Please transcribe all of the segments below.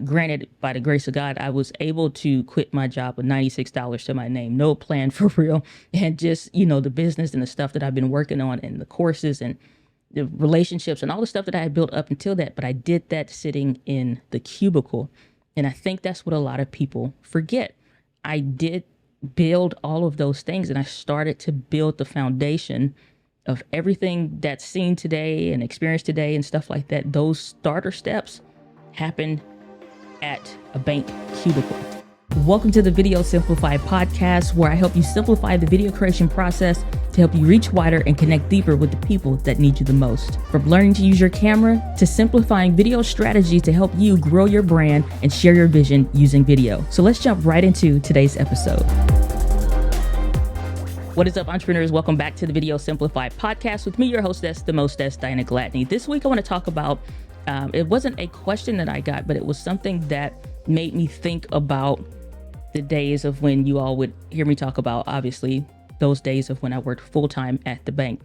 Granted, by the grace of God, I was able to quit my job with $96 to my name, no plan for real. And just, the business and the stuff that I've been working on and the courses and the relationships and all the stuff that I had built up until that. But I did that sitting in the cubicle. And I think that's what a lot of people forget. I did build all of those things, and I started to build the foundation of everything that's seen today and experienced today and stuff like that. Those starter steps happened at a bank cubicle. Welcome to the Video Simplified podcast, where I help you simplify the video creation process to help you reach wider and connect deeper with the people that need you the most. From learning to use your camera to simplifying video strategies to help you grow your brand and share your vision using video. So let's jump right into today's episode. What is up, entrepreneurs? Welcome back to the Video Simplified podcast with me, your hostess, the mostess, Diana Gladney. This week I want to talk about, it wasn't a question that I got, but it was something that made me think about the days of when you all would hear me talk about, obviously, those days of when I worked full-time at the bank.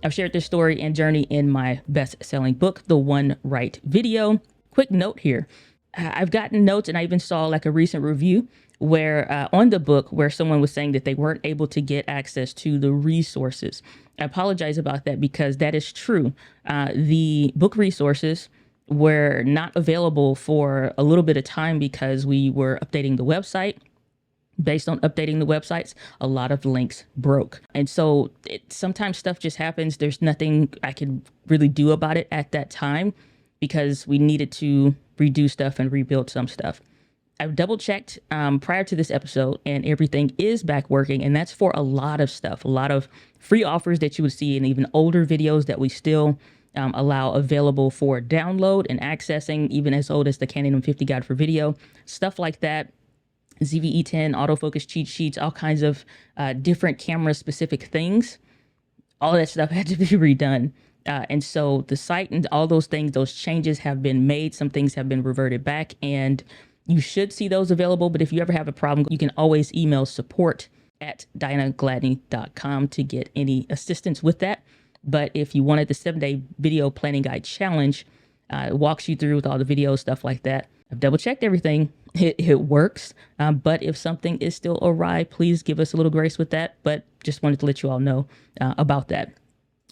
I've shared this story and journey in my best-selling book, The One Right Video. Quick note here. I've gotten notes, and I even saw like a recent review where on the book where someone was saying that they weren't able to get access to the resources. I apologize about that because that is true. The book resources were not available for a little bit of time because we were updating the website. Based on updating the websites, a lot of links broke. And so sometimes stuff just happens. There's nothing I could really do about it at that time because we needed to redo stuff and rebuild some stuff. I've double checked prior to this episode and everything is back working. And that's for a lot of stuff, a lot of free offers that you would see and even older videos that we still allow available for download and accessing, even as old as the Canon M50 Guide for Video, stuff like that. ZVE10, autofocus cheat sheets, all kinds of different camera specific things. All of that stuff had to be redone. And so the site and all those things, those changes have been made. Some things have been reverted back and you should see those available. But if you ever have a problem, you can always email support@dianagladney.com to get any assistance with that. But if you wanted the 7-day video planning guide challenge, it walks you through with all the videos, stuff like that. I've double checked everything. It works. But if something is still awry, please give us a little grace with that. But just wanted to let you all know about that.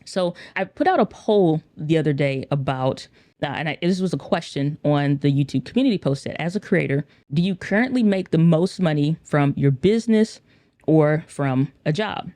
So I put out a poll the other day about, this was a question on the YouTube community post that as a creator, do you currently make the most money from your business or from a job?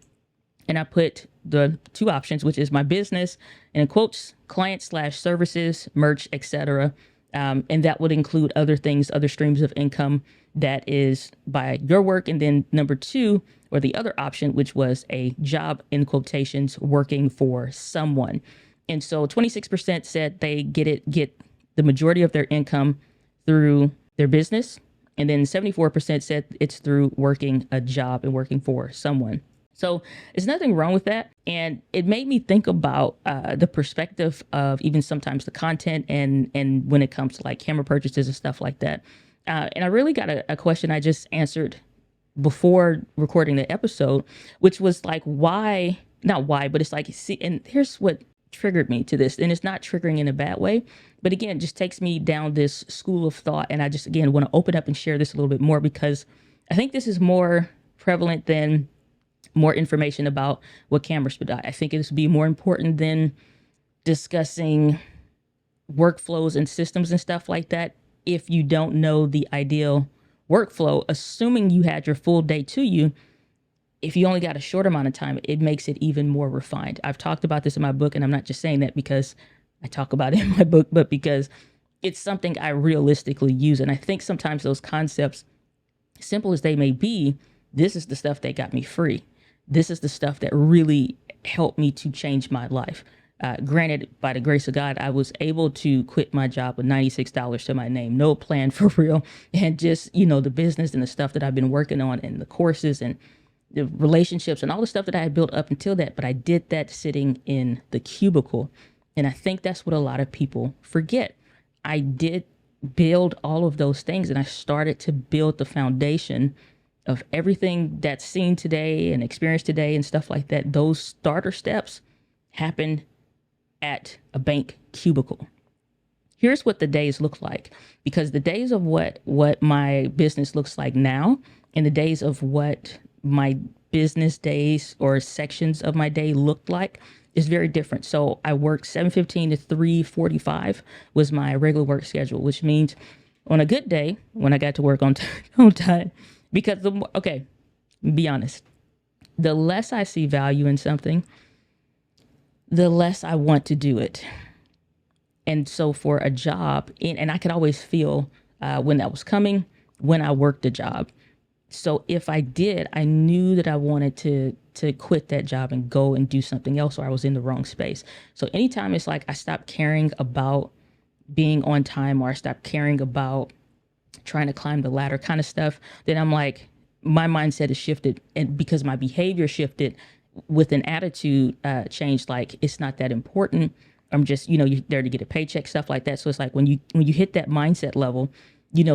And I put the two options, which is my business and in quotes, client/services, merch, etc. And that would include other things, other streams of income that is by your work. And then number two, or the other option, which was a job in quotations working for someone. And so 26% said they get the majority of their income through their business. And then 74% said it's through working a job and working for someone. So there's nothing wrong with that. And it made me think about the perspective of even sometimes the content and when it comes to like camera purchases and stuff like that. And I really got a question I just answered before recording the episode, which was like, not why, but it's like, see, and here's what triggered me to this. And it's not triggering in a bad way, but again, just takes me down this school of thought. And I just, again, want to open up and share this a little bit more because I think this is more prevalent than more information about what cameras would. I think it would be more important than discussing workflows and systems and stuff like that. If you don't know the ideal workflow, assuming you had your full day to you, if you only got a short amount of time, it makes it even more refined. I've talked about this in my book, and I'm not just saying that because I talk about it in my book, but because it's something I realistically use. And I think sometimes those concepts, simple as they may be, this is the stuff that got me free. This is the stuff that really helped me to change my life. Granted, by the grace of God, I was able to quit my job with $96 to my name, no plan for real. And just, the business and the stuff that I've been working on and the courses and the relationships and all the stuff that I had built up until that. But I did that sitting in the cubicle. And I think that's what a lot of people forget. I did build all of those things and I started to build the foundation of everything that's seen today and experienced today and stuff like that. Those starter steps happened at a bank cubicle. Here's what the days look like, because the days of what my business looks like now and the days of what my business days or sections of my day looked like is very different. So I worked 7:15 to 3:45 was my regular work schedule, which means on a good day when I got to work on on time, because be honest, the less I see value in something, the less I want to do it. And so for a job, and I could always feel when that was coming when I worked a job. So if I did, I knew that I wanted to quit that job and go and do something else, or I was in the wrong space. So anytime it's like I stopped caring about being on time, or I stopped caring about trying to climb the ladder kind of stuff, then I'm like, my mindset has shifted, and because my behavior shifted with an attitude change, like it's not that important. I'm just, you're there to get a paycheck, stuff like that. So it's like when you hit that mindset level,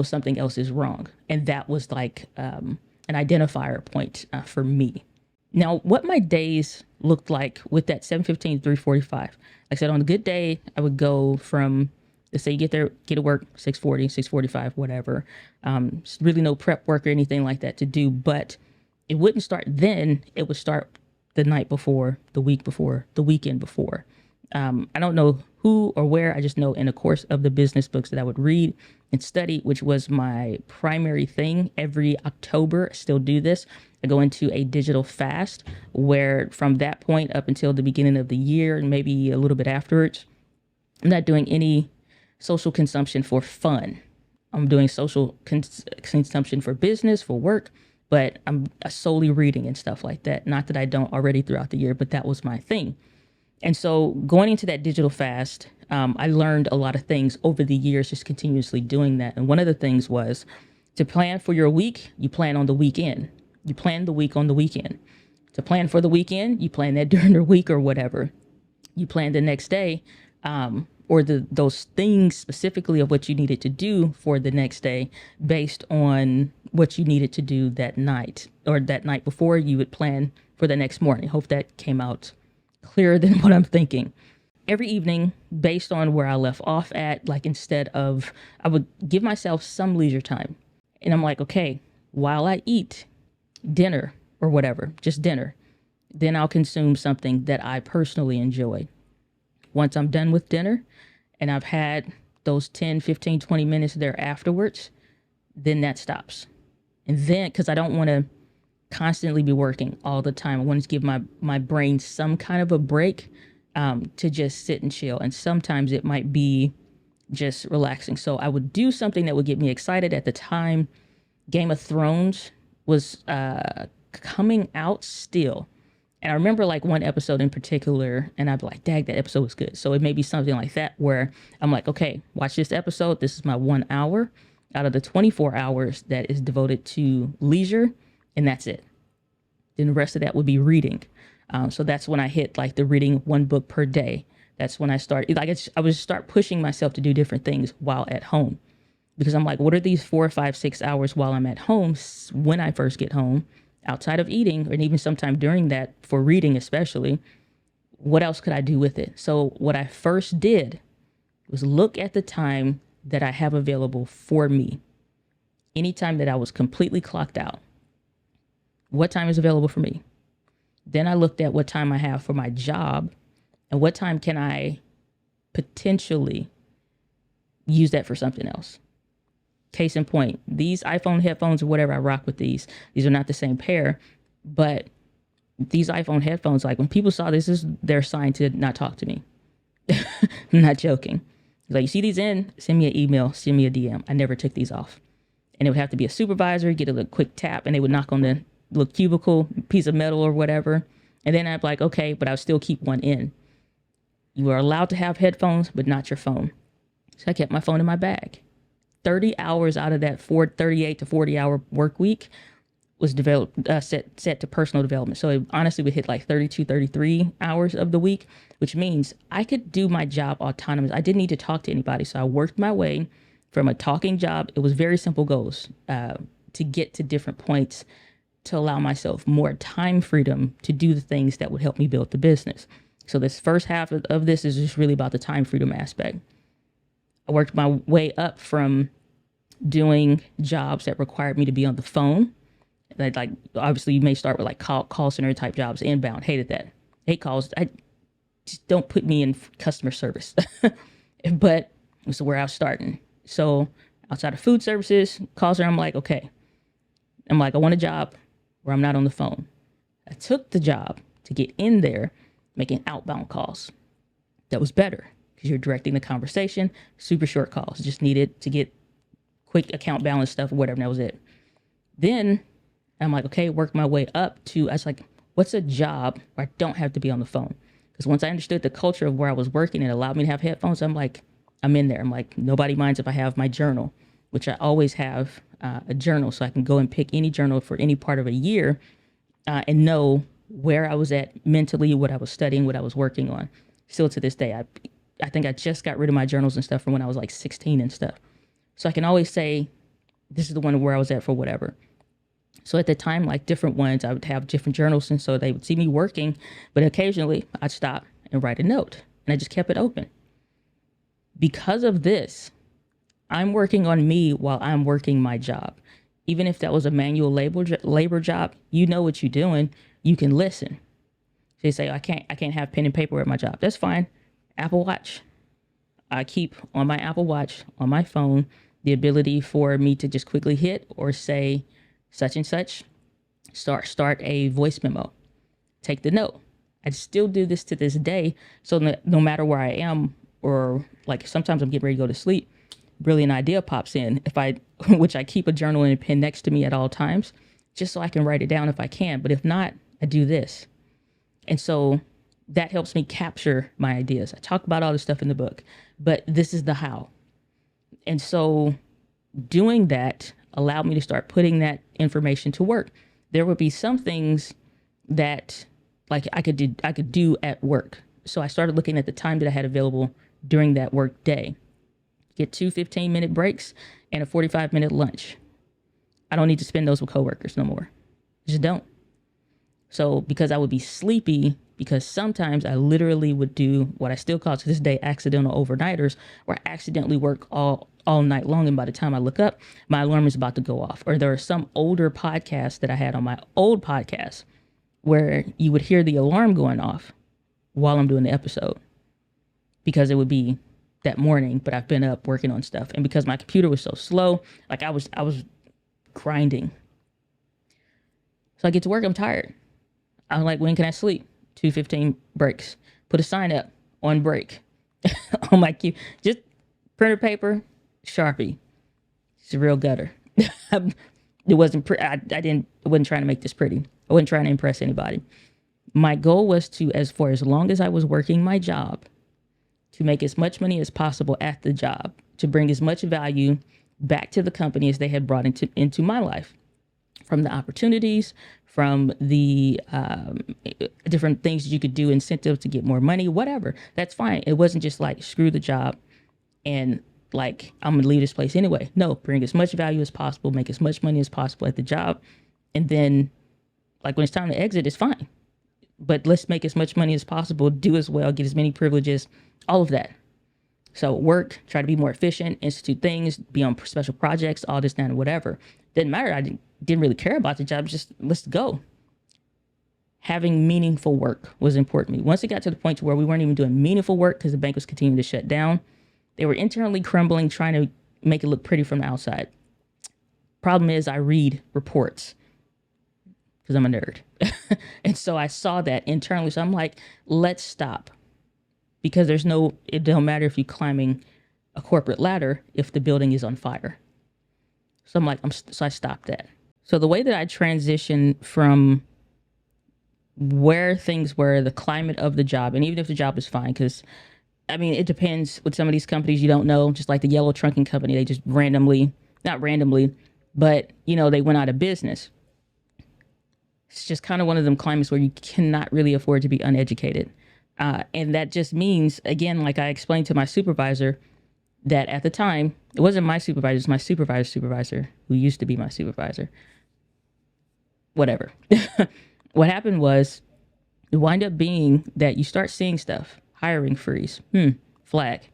something else is wrong. And that was like an identifier point for me. Now, what my days looked like with that 7:15 to 3:45, like I said, on a good day, I would go from, let's say you get to work 6:40, 6:45, whatever. Really no prep work or anything like that to do, but it wouldn't start then. It would start the night before, the week before, the weekend before. I don't know who or where. I just know in the course of the business books that I would read and study, which was my primary thing. Every October, I still do this. I go into a digital fast where from that point up until the beginning of the year and maybe a little bit afterwards, I'm not doing any social consumption for fun. I'm doing social consumption for business, for work, but I'm solely reading and stuff like that. Not that I don't already throughout the year, but that was my thing. And so going into that digital fast, I learned a lot of things over the years, just continuously doing that. And one of the things was to plan for your week, you plan on the weekend. You plan the week on the weekend. To plan for the weekend, you plan that during the week or whatever. You plan the next day, or those things specifically of what you needed to do for the next day based on what you needed to do that night, or that night before you would plan for the next morning. Hope that came out clearer than what I'm thinking. Every evening, based on where I left off at, like I would give myself some leisure time. And I'm like, okay, while I eat dinner or whatever, just dinner, then I'll consume something that I personally enjoy. Once I'm done with dinner and I've had those 10, 15, 20 minutes there afterwards, then that stops. And then, because I don't want to constantly be working all the time, I want to give my brain some kind of a break to just sit and chill. And sometimes it might be just relaxing. So I would do something that would get me excited. At the time, Game of Thrones was coming out still. And I remember like one episode in particular, and I'd be like, dang, that episode was good. So it may be something like that where I'm like, okay, watch this episode. This is my 1 hour out of the 24 hours that is devoted to leisure, and that's it. Then the rest of that would be reading. So that's when I hit like the reading one book per day. That's when I started, I would start pushing myself to do different things while at home. Because I'm like, what are these 4, 5, 6 hours while I'm at home, when I first get home, outside of eating, or even sometime during that for reading especially, what else could I do with it? So what I first did was look at the time that I have available for me. Anytime that I was completely clocked out, what time is available for me? Then I looked at what time I have for my job and what time can I potentially use that for something else. Case in point, these iPhone headphones or whatever, I rock with these. These are not the same pair, but these iPhone headphones, like when people saw this, is their sign to not talk to me. I'm not joking. Like, you see these in, send me an email, send me a DM. I never took these off. And it would have to be a supervisor, get a little quick tap, and they would knock on the little cubicle, piece of metal or whatever. And then I'd be like, okay, but I'll still keep one in. You are allowed to have headphones, but not your phone. So I kept my phone in my bag. 30 hours out of that 38 to 40 hour work week was developed, set to personal development. So it honestly would hit like 32, 33 hours of the week, which means I could do my job autonomous. I didn't need to talk to anybody. So I worked my way from a talking job. It was very simple goals to get to different points to allow myself more time freedom to do the things that would help me build the business. So this first half of this is just really about the time freedom aspect. I worked my way up from doing jobs that required me to be on the phone. Like obviously you may start with like call center type jobs, inbound. Hated that. Hate calls. I just don't put me in customer service. But it's where I was starting. So outside of food services, call center, I'm like, okay. I'm like, I want a job where I'm not on the phone. I took the job to get in there making outbound calls. That was better because you're directing the conversation, super short calls. Just needed to get quick account balance stuff or whatever, and that was it. Then I'm like, okay, work my way up to, I was like, what's a job where I don't have to be on the phone? Because once I understood the culture of where I was working, it allowed me to have headphones. I'm like, I'm in there. I'm like, nobody minds if I have my journal, which I always have a journal. So I can go and pick any journal for any part of a year and know where I was at mentally, what I was studying, what I was working on. Still to this day, I think I just got rid of my journals and stuff from when I was like 16 and stuff. So I can always say, this is the one where I was at for whatever. So at the time, like different ones, I would have different journals. And so they would see me working, but occasionally I'd stop and write a note, and I just kept it open. Because of this, I'm working on me while I'm working my job. Even if that was a manual labor job, you know what you're doing. You can listen. So you say, I can't have pen and paper at my job. That's fine. Apple Watch. I keep on my Apple Watch, on my phone, the ability for me to just quickly hit or say such and such, start a voice memo, take the note. I still do this to this day. So no matter where I am, or like sometimes I'm getting ready to go to sleep, brilliant idea pops in. Which I keep a journal and a pen next to me at all times, just so I can write it down if I can. But if not, I do this. And so that helps me capture my ideas. I talk about all this stuff in the book, but this is the how. And so doing that allowed me to start putting that information to work. There would be some things that like I could do at work. So I started looking at the time that I had available during that work day. Get 2 15-minute breaks and a 45-minute lunch. I don't need to spend those with coworkers no more. Just don't. So because I would be sleepy, because sometimes I literally would do what I still call to this day accidental overnighters, where I accidentally work all night long, and by the time I look up, my alarm is about to go off. Or there are some older podcasts that I had on my old podcast where you would hear the alarm going off while I'm doing the episode, because it would be that morning, but I've been up working on stuff. And because my computer was so slow, like I was grinding. So I get to work, I'm tired. I'm like, when can I sleep? 2 15 breaks. Put a sign up on break on my queue. Just printer paper, Sharpie. It's a real gutter. It wasn't I wasn't trying to make this pretty. I wasn't trying to impress anybody. My goal was to, as long as I was working my job, to make as much money as possible at the job, to bring as much value back to the company as they had brought into my life, from the opportunities, from the different things you could do, incentives to get more money, whatever. That's fine. It wasn't just like, screw the job and like, I'm going to leave this place anyway. No, bring as much value as possible, make as much money as possible at the job. And then like when it's time to exit, it's fine. But let's make as much money as possible, do as well, get as many privileges, all of that. So work, try to be more efficient, institute things, be on special projects, all this, that, and whatever. Didn't matter. I didn't really care about the job. Just let's go. Having meaningful work was important to me. Once it got to the point to where we weren't even doing meaningful work because the bank was continuing to shut down, they were internally crumbling, trying to make it look pretty from the outside. Problem is, I read reports because I'm a nerd. And so I saw that internally. So I'm like, let's stop. Because it don't matter if you're climbing a corporate ladder if the building is on fire. So I'm like, so I stopped that. So the way that I transitioned from where things were, the climate of the job, and even if the job is fine, because I mean, it depends with some of these companies, you don't know, just like the yellow trunking company, they just not randomly, but they went out of business. It's just kind of one of them climates where you cannot really afford to be uneducated. And that just means, again, like I explained to my supervisor, that at the time, it wasn't my supervisor, it was my supervisor's supervisor, who used to be my supervisor. Whatever. What happened was, it wound up being that you start seeing stuff, hiring freeze, flag.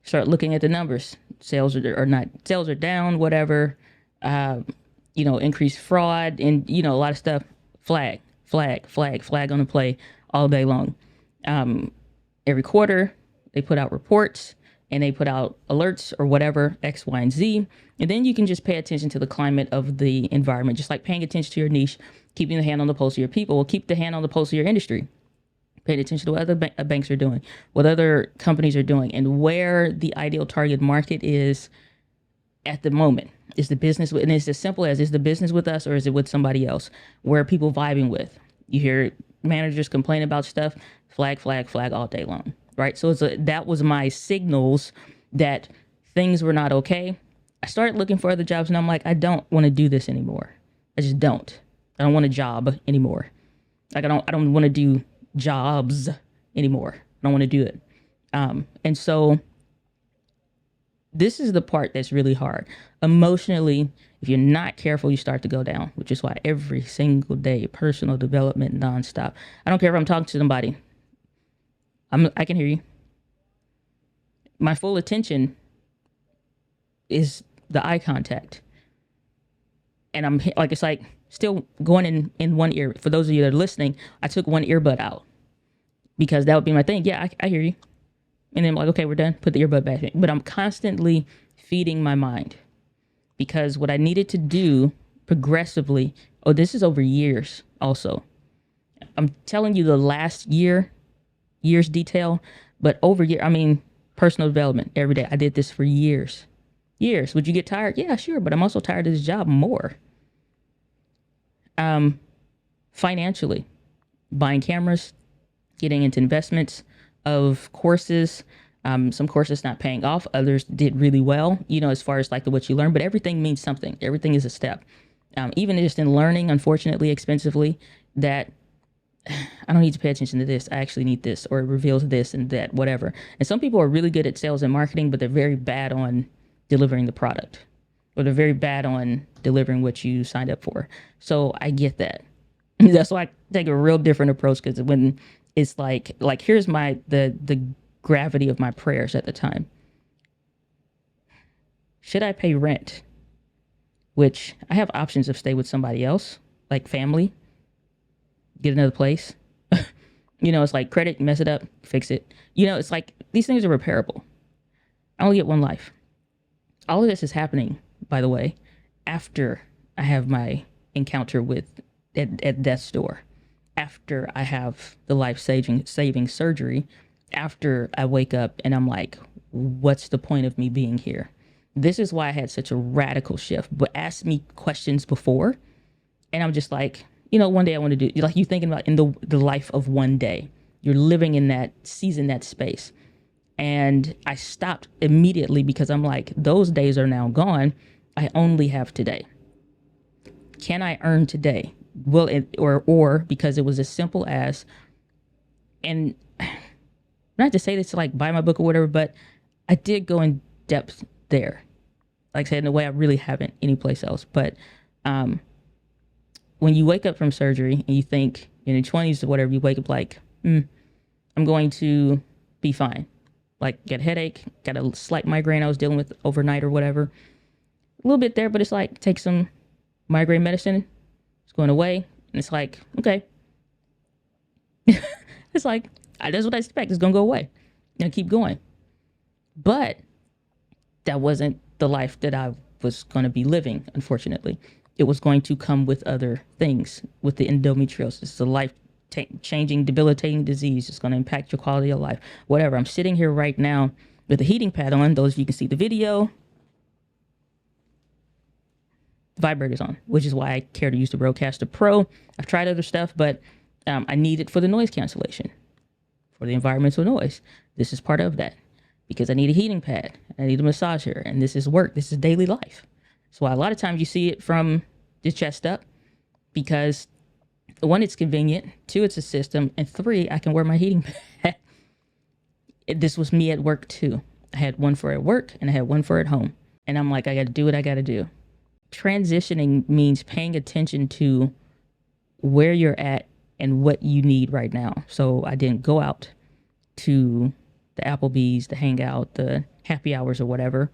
Start looking at the numbers. Sales are not, sales are down, whatever. Uh, increased fraud and, a lot of stuff. Flag, flag, flag, flag on the play all day long. Every quarter, they put out reports and they put out alerts or whatever, X, Y, and Z. And then you can just pay attention to the climate of the environment, just like paying attention to your niche, keeping the hand on the pulse of your people will keep the hand on the pulse of your industry. Paying attention to what other banks are doing, what other companies are doing, and where the ideal target market is at the moment. Is the business, and it's as simple as, is the business with us or is it with somebody else? Where are people vibing with? You hear managers complain about stuff, flag, flag, flag all day long, right? So that was my signals that things were not okay. I started looking for other jobs and I'm like, I don't want to do this anymore. I just don't. I don't want a job anymore. Like I don't want to do jobs anymore. I don't want to do it. And so this is the part that's really hard. Emotionally, if you're not careful, you start to go down, which is why every single day, personal development nonstop. I don't care if I'm talking to somebody. I can hear you. My full attention is the eye contact. And I'm like, it's like still going in one ear. For those of you that are listening, I took one earbud out because that would be my thing. Yeah, I hear you. And then I'm like, okay, we're done. Put the earbud back in. But I'm constantly feeding my mind because what I needed to do progressively, this is over years also. I'm telling you the last year's detail, but over year, I mean, personal development every day. I did this for years. Would you get tired? Yeah, sure. But I'm also tired of this job more. Financially, buying cameras, getting into investments of courses. Some courses not paying off. Others did really well, as far as like what you learn, but everything means something. Everything is a step. Even just in learning, unfortunately, expensively, that I don't need to pay attention to this. I actually need this, or it reveals this and that, whatever. And some people are really good at sales and marketing, but they're very bad on delivering the product, or they're very bad on delivering what you signed up for. So I get that. That's why I take a real different approach, because when it's like here's the gravity of my prayers at the time. Should I pay rent? Which I have options of stay with somebody else, like family, get another place. It's like credit, mess it up, fix it. It's like these things are repairable. I only get one life. All of this is happening, by the way, after I have my encounter at death's door, after I have the life-saving surgery, after I wake up and I'm like, what's the point of me being here? This is why I had such a radical shift. But ask me questions before, and I'm just like, one day I want to do, like you thinking about in the life of one day. You're living in that season, that space. And I stopped immediately because I'm like, those days are now gone. I only have today. Can I earn today? Well, or because it was as simple as, and not to say this to like buy my book or whatever, but I did go in depth there. Like I said, in a way I really haven't anyplace else. But when you wake up from surgery and you think in your 20s or whatever, you wake up like, I'm going to be fine. Like, got a headache, got a slight migraine I was dealing with overnight or whatever. A little bit there, but it's like, take some migraine medicine. It's going away. And it's like, okay. It's like, that's what I expect. It's going to go away. And keep going. But that wasn't the life that I was going to be living, unfortunately. It was going to come with other things, with the endometriosis. It's a life-changing, debilitating disease. It's going to impact your quality of life, whatever. I'm sitting here right now with a heating pad on. Those of you can see the video. The vibrator's on, which is why I care to use the Rodecaster Pro. I've tried other stuff, but I need it for the noise cancellation, for the environmental noise. This is part of that, because I need a heating pad. I need a massager, and this is work. This is daily life. So a lot of times you see it from the chest up, because one, it's convenient. Two, it's a system. And three, I can wear my heating pad. This was me at work too. I had one for at work and I had one for at home. And I'm like, I got to do what I got to do. Transitioning means paying attention to where you're at and what you need right now. So I didn't go out to the Applebee's, the hangout, the happy hours or whatever.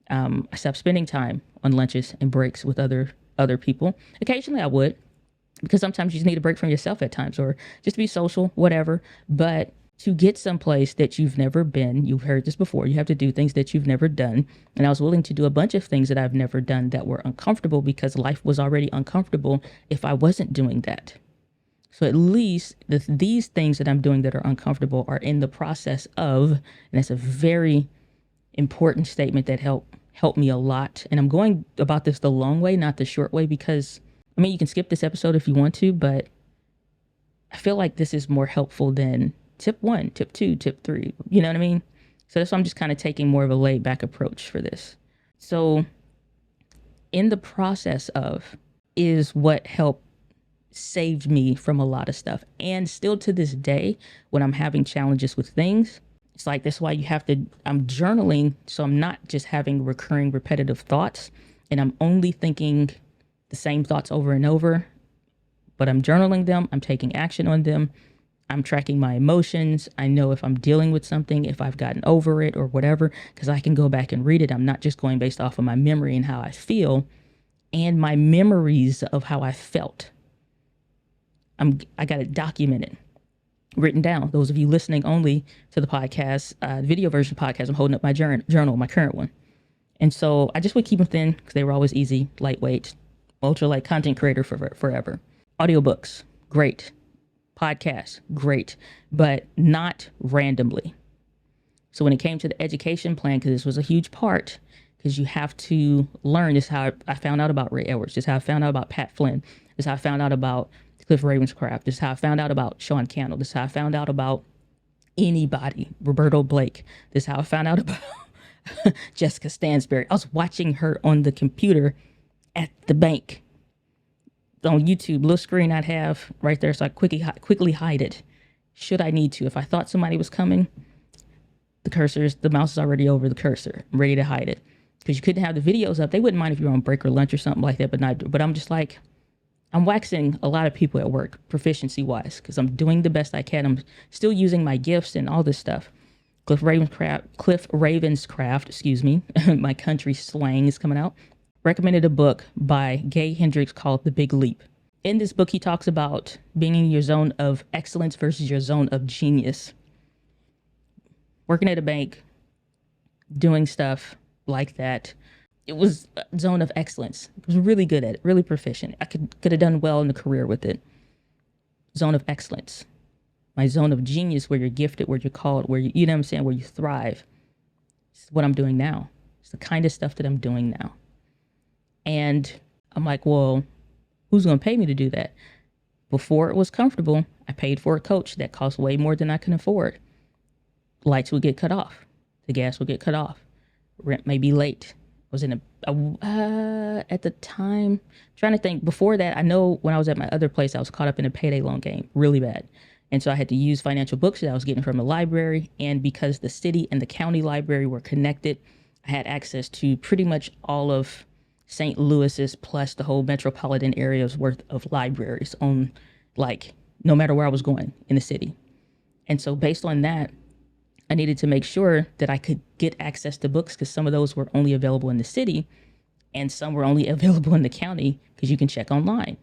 I stopped spending time on lunches and breaks with other people. Occasionally I would, because sometimes you just need a break from yourself at times, or just be social, whatever. But to get someplace that you've never been, you've heard this before, you have to do things that you've never done. And I was willing to do a bunch of things that I've never done that were uncomfortable, because life was already uncomfortable if I wasn't doing that. So at least these things that I'm doing that are uncomfortable are in the process of, and that's a very important statement that helped me a lot. And I'm going about this the long way, not the short way, because I mean, you can skip this episode if you want to, but I feel like this is more helpful than tip 1, tip 2, tip 3. You know what I mean? So that's why I'm just kind of taking more of a laid back approach for this. So in the process of is what helped saved me from a lot of stuff. And still to this day, when I'm having challenges with things, it's like, that's why I'm journaling. So I'm not just having recurring repetitive thoughts and I'm only thinking the same thoughts over and over, but I'm journaling them. I'm taking action on them. I'm tracking my emotions. I know if I'm dealing with something, if I've gotten over it or whatever, because I can go back and read it. I'm not just going based off of my memory and how I feel and my memories of how I felt. I got it documented, written down. Those of you listening only to the podcast, video version podcast, I'm holding up my journal, my current one. And so I just would keep them thin because they were always easy, lightweight, ultra light content creator for forever. Audiobooks, great. Podcasts, great, but not randomly. So when it came to the education plan, because this was a huge part, because you have to learn. This is how I found out about Ray Edwards. This is how I found out about Pat Flynn. This is how I found out about Cliff Ravenscraft. This is how I found out about Sean Cannell. This is how I found out about anybody, Roberto Blake. This is how I found out about Jessica Stansberry. I was watching her on the computer at the bank on YouTube, little screen I'd have right there, so I quickly hide it should I need to. If I thought somebody was coming, the mouse is already over the cursor. I'm ready to hide it, because you couldn't have the videos up. They wouldn't mind if you were on break or lunch or something like that, but I'm just like, I'm waxing a lot of people at work, proficiency wise, because I'm doing the best I can. I'm still using my gifts and all this stuff. Cliff Ravenscraft, excuse me, my country slang is coming out, recommended a book by Gay Hendricks called The Big Leap. In this book, he talks about being in your zone of excellence versus your zone of genius. Working at a bank, doing stuff like that. It was a zone of excellence. I was really good at it, really proficient. I could have done well in the career with it. Zone of excellence. My zone of genius, where you're gifted, where you're called, where you know what I'm saying, where you thrive. It's what I'm doing now. It's the kind of stuff that I'm doing now. And I'm like, well, who's going to pay me to do that? Before it was comfortable, I paid for a coach that cost way more than I can afford. Lights would get cut off. The gas would get cut off. Rent may be late. Was in at the time, trying to think, before that, I know when I was at my other place, I was caught up in a payday loan game really bad. And so I had to use financial books that I was getting from the library. And because the city and the county library were connected, I had access to pretty much all of St. Louis's plus the whole metropolitan area's worth of libraries on, like, no matter where I was going in the city. And so based on that, I needed to make sure that I could get access to books, because some of those were only available in the city and some were only available in the county because you can check online.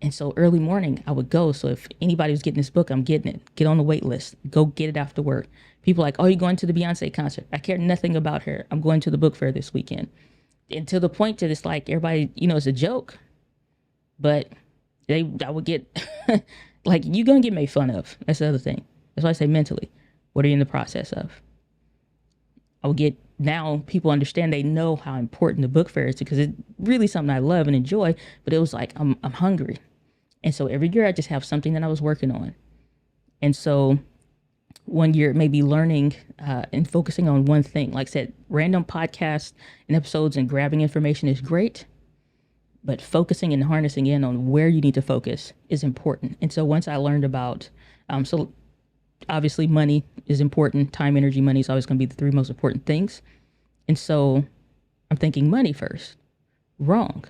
And so early morning I would go. So if anybody was getting this book, I'm getting it. Get on the wait list. Go get it after work. People are like, oh, you're going to the Beyonce concert? I care nothing about her. I'm going to the book fair this weekend. And to the point that it's like everybody, it's a joke. But I would get, like, you're going to get made fun of. That's the other thing. That's why I say mentally. What are you in the process of? I would get, now people understand, they know how important the book fair is, because it's really something I love and enjoy, but it was like, I'm hungry. And so every year I just have something that I was working on. And so one year maybe learning and focusing on one thing. Like I said, random podcasts and episodes and grabbing information is great, but focusing and harnessing in on where you need to focus is important. And so once I learned about, so obviously money is important. Time, energy, money is always going to be the three most important things. And so I'm thinking money first. Wrong.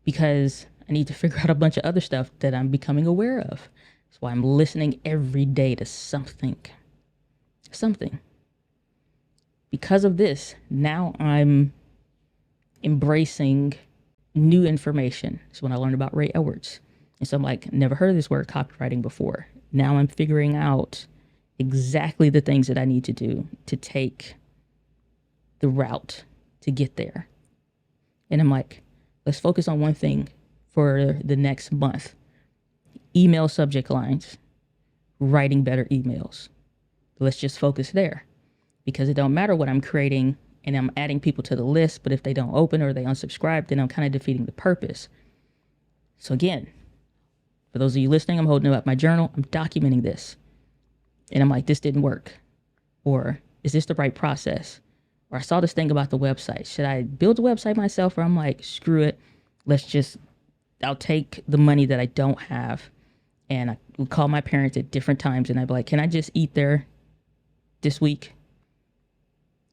Because I need to figure out a bunch of other stuff that I'm becoming aware of. That's why I'm listening every day to something. something. Because of this, now I'm embracing new information. So when I learned about Ray Edwards, and so I'm like, never heard of this word copywriting before. Now I'm figuring out exactly the things that I need to do to take the route to get there. And I'm like, let's focus on one thing for the next month. Email subject lines, writing better emails. Let's just focus there, because it don't matter what I'm creating and I'm adding people to the list, but if they don't open or they unsubscribe, then I'm kind of defeating the purpose. So again, for those of you listening, I'm holding up my journal. I'm documenting this. And I'm like, this didn't work. Or is this the right process? Or I saw this thing about the website. Should I build the website myself? Or I'm like, screw it. I'll take the money that I don't have. And I would call my parents at different times and I'd be like, can I just eat there this week?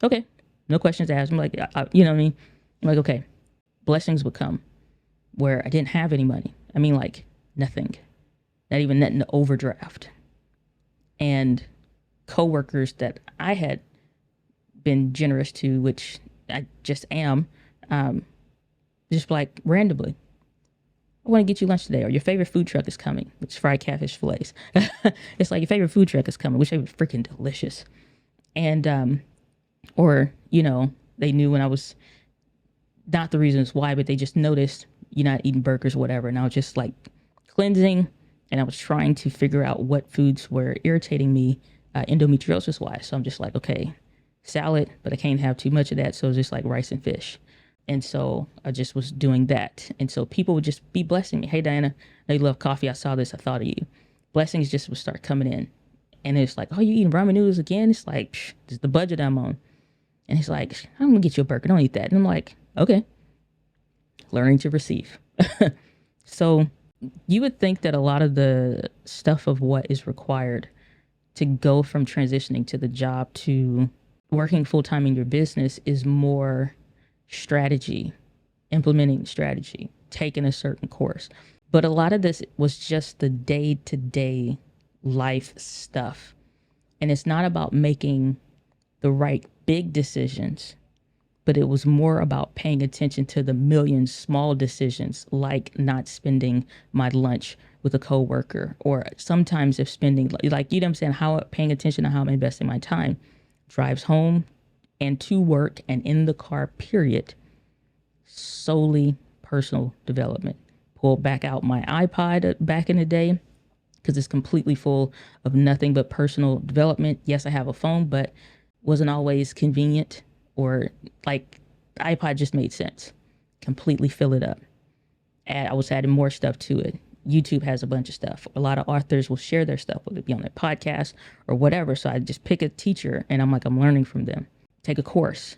Okay. No questions asked. I'm like, you know what I mean? I'm like, okay. Blessings would come where I didn't have any money. I mean, like nothing. Not even net in the overdraft. And coworkers that I had been generous to, which I just am, just like randomly, I want to get you lunch today, or your favorite food truck is coming, which is fried catfish fillets. It's like your favorite food truck is coming, which are freaking delicious. And, or, you know, they knew when I was, not the reasons why, but they just noticed you're not eating burgers or whatever. And I was just like cleansing, and I was trying to figure out what foods were irritating me, endometriosis wise. So I'm just like, okay, salad, but I can't have too much of that. So it's just like rice and fish. And so I just was doing that. And so people would just be blessing me. Hey, Diana, I know you love coffee. I saw this. I thought of you. Blessings just would start coming in. And it's like, oh, you eating ramen noodles again? It's like, this is the budget I'm on. And he's like, I'm going to get you a burger. Don't eat that. And I'm like, okay. Learning to receive. So you would think that a lot of the stuff of what is required to go from transitioning to the job to working full-time in your business is more strategy, implementing strategy, taking a certain course. But a lot of this was just the day-to-day life stuff. And it's not about making the right big decisions, but it was more about paying attention to the million small decisions, like not spending my lunch with a coworker, or sometimes if spending, like, you know what I'm saying, how paying attention to how I'm investing my time, drives home and to work and in the car, period. Solely personal development. Pull back out my iPod back in the day, because it's completely full of nothing but personal development. Yes, I have a phone, but wasn't always convenient, or like the iPod just made sense. Completely fill it up. I was adding more stuff to it. YouTube has a bunch of stuff. A lot of authors will share their stuff, whether it be on their podcast or whatever. So I just pick a teacher and I'm like, I'm learning from them. Take a course,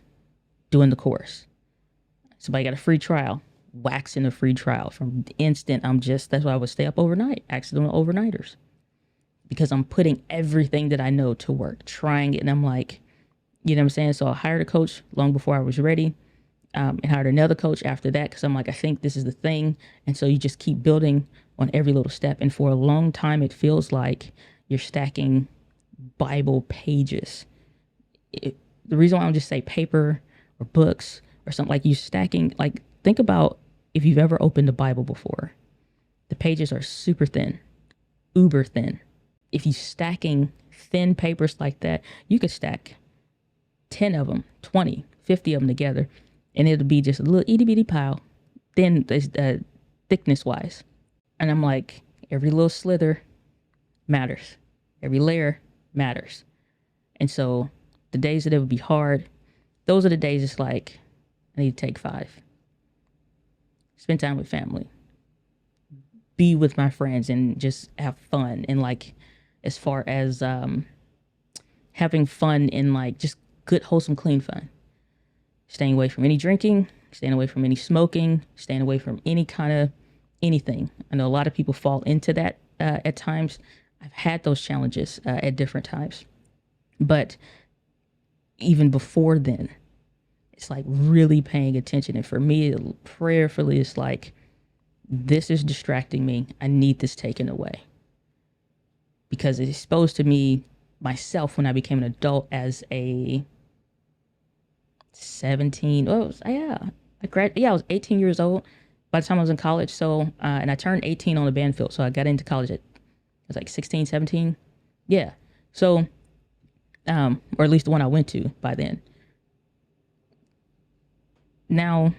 doing the course. Somebody got a free trial, waxing a free trial. From the instant, that's why I would stay up overnight, accidental overnighters. Because I'm putting everything that I know to work, trying it. And I'm like, you know what I'm saying? So I hired a coach long before I was ready, and hired another coach after that, because I'm like, I think this is the thing. And so you just keep building on every little step. And for a long time, it feels like you're stacking Bible pages. The reason why I don't just say paper or books or something, like you stacking, like think about if you've ever opened a Bible before. The pages are super thin, uber thin. If you stacking thin papers like that, you could stack 10 of them, 20, 50 of them together, and it'll be just a little itty bitty pile, thin, thickness wise. And I'm like, every little slither matters. Every layer matters. And so the days that it would be hard, those are the days it's like, I need to take 5. Spend time with family. Be with my friends and just have fun. And like, as far as having fun in like just good, wholesome, clean fun. Staying away from any drinking, staying away from any smoking, staying away from any kind of anything. I know a lot of people fall into that at times. I've had those challenges at different times. But even before then, it's like really paying attention. And for me, prayerfully, it's like, this is distracting me. I need this taken away. Because it's exposed to me myself when I became an adult as a 17. Oh, yeah. I was 18 years old by the time I was in college. So, and I turned 18 on the band field. So I got into college at, I was like 16, 17. Yeah. So, or at least the one I went to by then. Now,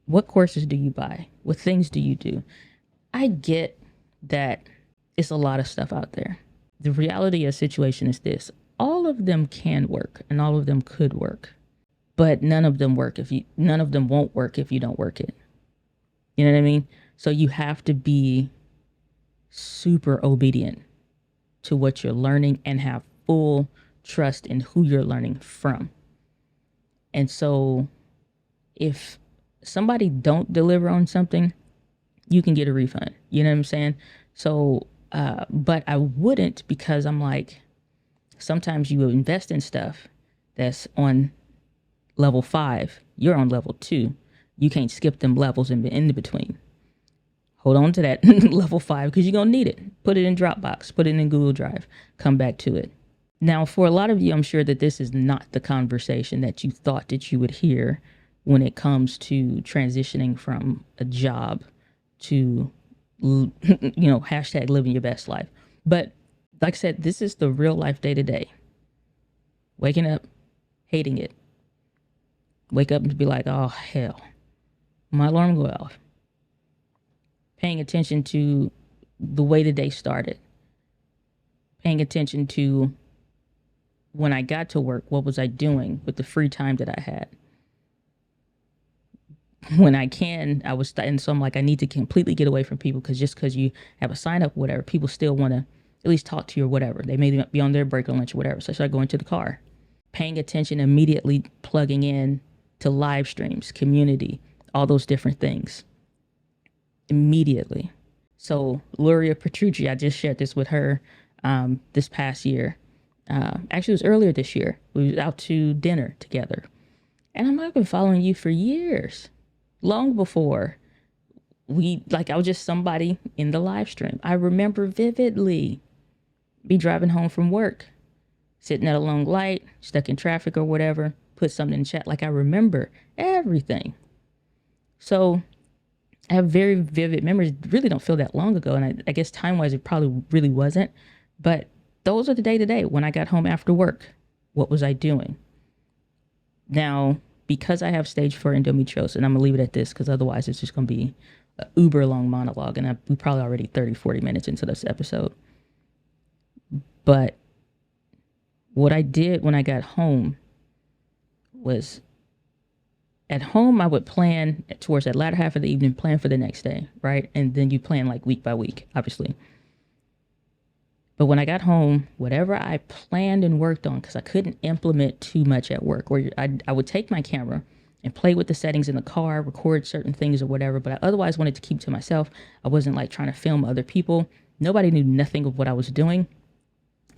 what courses do you buy? What things do you do? I get that it's a lot of stuff out there. The reality of the situation is this: all of them can work and all of them could work, but none of them won't work if you don't work it. You know what I mean? So you have to be super obedient to what you're learning and have full trust in who you're learning from. And so if somebody don't deliver on something, you can get a refund. You know what I'm saying? So, but I wouldn't, because I'm like, sometimes you invest in stuff that's on level 5, you're on level 2. You can't skip them levels in between. Hold on to that level 5 because you're going to need it. Put it in Dropbox, put it in Google Drive, come back to it. Now, for a lot of you, I'm sure that this is not the conversation that you thought that you would hear when it comes to transitioning from a job to, hashtag living your best life. But like I said, this is the real life day to day. Waking up, hating it. Wake up and be like, oh, hell, my alarm go off. Paying attention to the way the day started. Paying attention to when I got to work, what was I doing with the free time that I had? When I can, and so I'm like, I need to completely get away from people, because just because you have a sign up, whatever, people still want to at least talk to you or whatever. They may be on their break or lunch or whatever. So I start going to the car, paying attention, immediately plugging in to live streams, community, all those different things. Immediately. So Luria Petrucci, I just shared this with her this past year. Actually, it was earlier this year. We was out to dinner together. And I've been following you for years. Long before I was just somebody in the live stream. I remember vividly be driving home from work, sitting at a long light, stuck in traffic or whatever, put something in chat. Like, I remember everything. So I have very vivid memories. Really don't feel that long ago. And I guess time-wise, it probably really wasn't. But those are the day-to-day. When I got home after work, what was I doing? Now, because I have stage 4 endometriosis, and I'm going to leave it at this because otherwise it's just going to be an uber long monologue. And we probably already 30, 40 minutes into this episode. But what I did when I got home was, at home, I would plan towards that latter half of the evening, plan for the next day, right? And then you plan like week by week, obviously. But when I got home, whatever I planned and worked on, because I couldn't implement too much at work, where I would take my camera and play with the settings in the car, record certain things or whatever, but I otherwise wanted to keep to myself. I wasn't like trying to film other people. Nobody knew nothing of what I was doing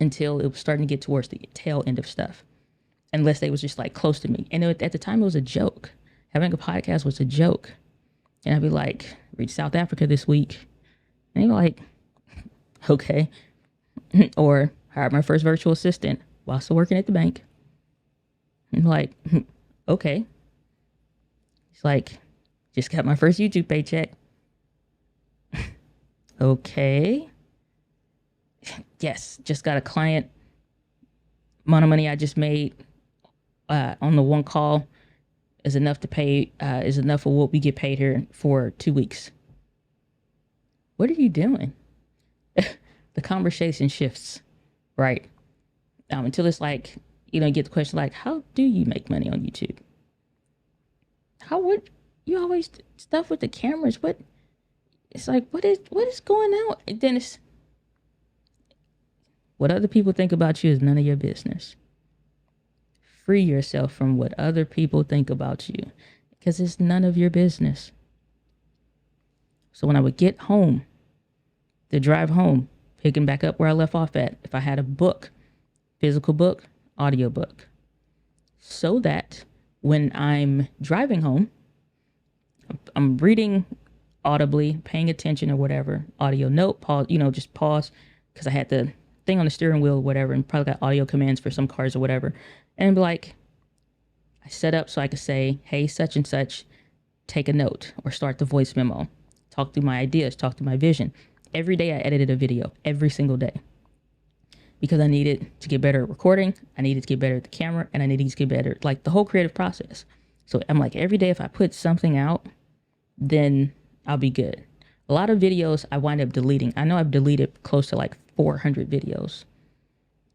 until it was starting to get towards the tail end of stuff, unless they was just like close to me. And at the time, it was a joke. Having a podcast was a joke. And I'd be like, reached South Africa this week. And you're like, okay. Or hired my first virtual assistant while still working at the bank. I'm like, okay. It's like, just got my first YouTube paycheck. Okay. Yes, just got a client. Amount of money I just made on the one call is enough to pay, is enough for what we get paid here for 2 weeks. What are you doing? The conversation shifts, right? Until it's like, you get the question like, how do you make money on YouTube? How would you always stuff with the cameras? What? It's like, what is going on? And then it's, what other people think about you is none of your business. Free yourself from what other people think about you, because it's none of your business. So when I would get home, the drive home, picking back up where I left off at, if I had a book, physical book, audio book, so that when I'm driving home, I'm reading audibly, paying attention or whatever, audio note, pause, just pause, because I had the thing on the steering wheel or whatever, and probably got audio commands for some cars or whatever. And be like, I set up so I could say, hey, such and such, take a note, or start the voice memo, talk through my ideas, talk through my vision. Every day I edited a video, every single day, because I needed to get better at recording. I needed to get better at the camera, and I needed to get better, like the whole creative process. So I'm like, every day if I put something out, then I'll be good. A lot of videos I wind up deleting. I know I've deleted close to like 400 videos.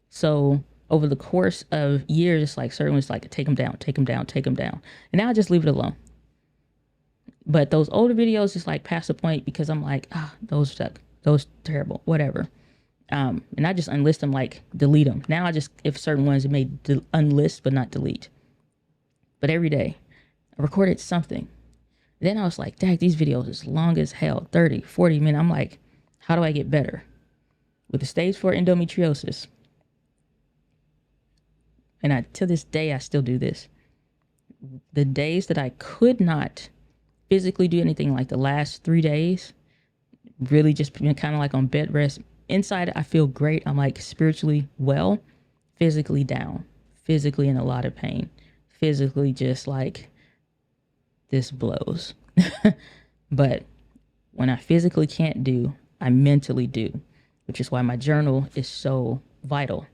So over the course of years, it's like certain ones like take them down, take them down, take them down. And now I just leave it alone. But those older videos just like past the point, because I'm like, those suck, those terrible, whatever. And I just unlist them, like delete them. Now I just, if certain ones, it may unlist but not delete. But every day I recorded something. Then I was like, dang, these videos is long as hell, 30, 40 minutes. I'm like, how do I get better? With the stage 4 endometriosis. And to this day, I still do this. The days that I could not physically do anything, like the last 3 days, really just been kind of like on bed rest. Inside, I feel great. I'm like spiritually well, physically down, physically in a lot of pain, physically just like, this blows. But when I physically can't do, I mentally do, which is why my journal is so vital.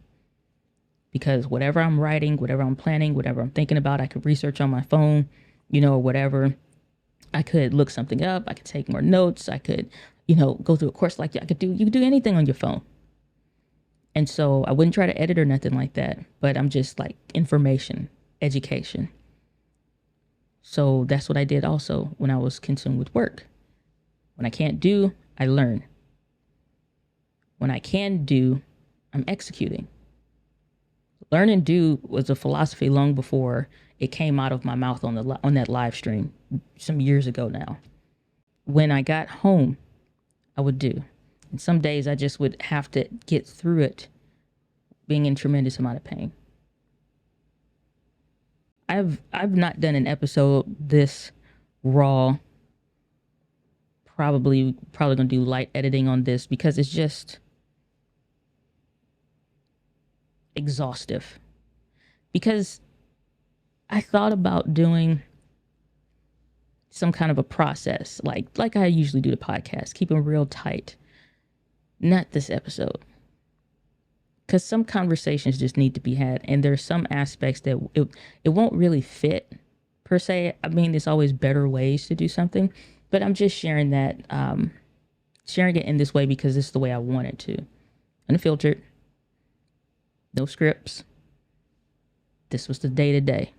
Because whatever I'm writing, whatever I'm planning, whatever I'm thinking about, I could research on my phone, or whatever. I could look something up. I could take more notes. I could, go through a course like that. You could do anything on your phone. And so I wouldn't try to edit or nothing like that, but I'm just like information, education. So that's what I did also when I was consumed with work. When I can't do, I learn. When I can do, I'm executing. Learn and do was a philosophy long before it came out of my mouth on that live stream some years ago now. When I got home, I would do. And some days I just would have to get through it being in tremendous amount of pain. I've not done an episode this raw. Probably gonna do light editing on this because it's just exhaustive. Because I thought about doing some kind of a process, like I usually do the podcast, keep them real tight. Not this episode. Because some conversations just need to be had, and there's some aspects that it won't really fit per se. I mean, there's always better ways to do something, but I'm just sharing that, sharing it in this way because this is the way I want it to. Unfiltered, no scripts. This was the day-to-day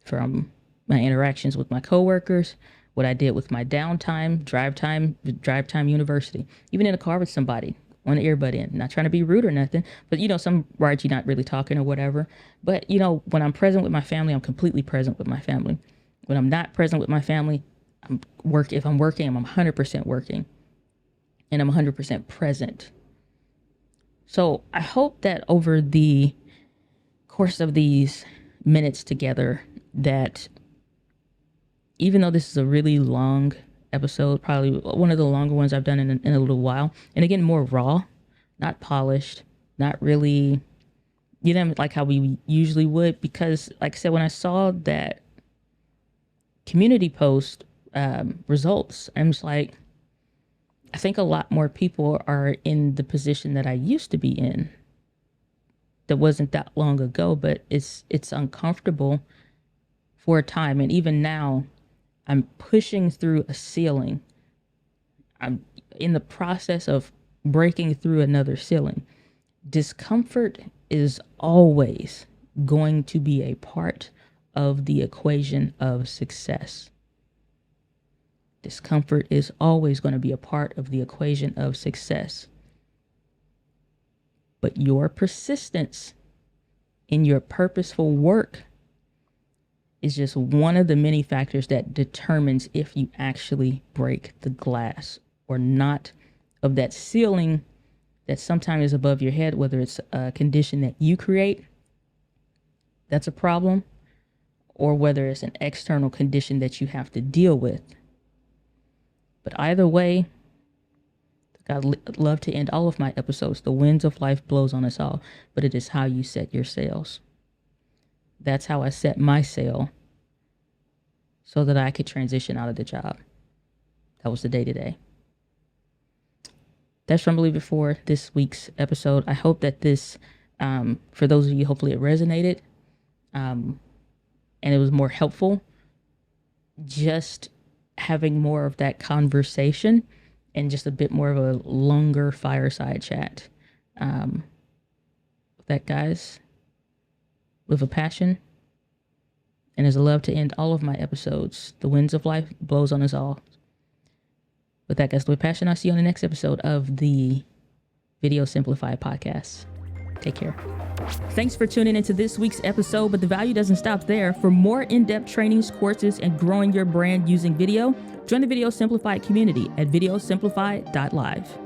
from my interactions with my coworkers, what I did with my downtime, drive time university, even in a car with somebody. On the earbud in, not trying to be rude or nothing, but some rides you're not really talking or whatever. But when I'm present with my family, I'm completely present with my family. When I'm not present with my family, if I'm working, I'm 100% working, and I'm 100% present. So I hope that over the course of these minutes together, that even though this is a really long episode, probably one of the longer ones I've done in a little while, and again, more raw, not polished, not really, like how we usually would, because like I said, when I saw that community post results, I'm just like, I think a lot more people are in the position that I used to be in. That wasn't that long ago, but it's uncomfortable for a time, and even now I'm pushing through a ceiling. I'm in the process of breaking through another ceiling. Discomfort is always going to be a part of the equation of success. Discomfort is always going to be a part of the equation of success. But your persistence in your purposeful work is just one of the many factors that determines if you actually break the glass or not of that ceiling that sometimes is above your head, whether it's a condition that you create that's a problem, or whether it's an external condition that you have to deal with. But either way, the Love to end all of my episodes. The winds of life blows on us all, but it is how you set your sails. That's how I set my sail so that I could transition out of the job. That was the day today. That's from Believe It for this week's episode. I hope that this, for those of you, hopefully it resonated and it was more helpful. Just having more of that conversation and just a bit more of a longer fireside chat. That, guys, with a passion and as a love to end all of my episodes, the winds of life blows on us all. With that, guys, with passion, I'll see you on the next episode of the Video Simplified podcast. Take care. Thanks for tuning into this week's episode, but the value doesn't stop there. For more in-depth trainings, courses, and growing your brand using video, join the Video Simplified community at videosimplified.live.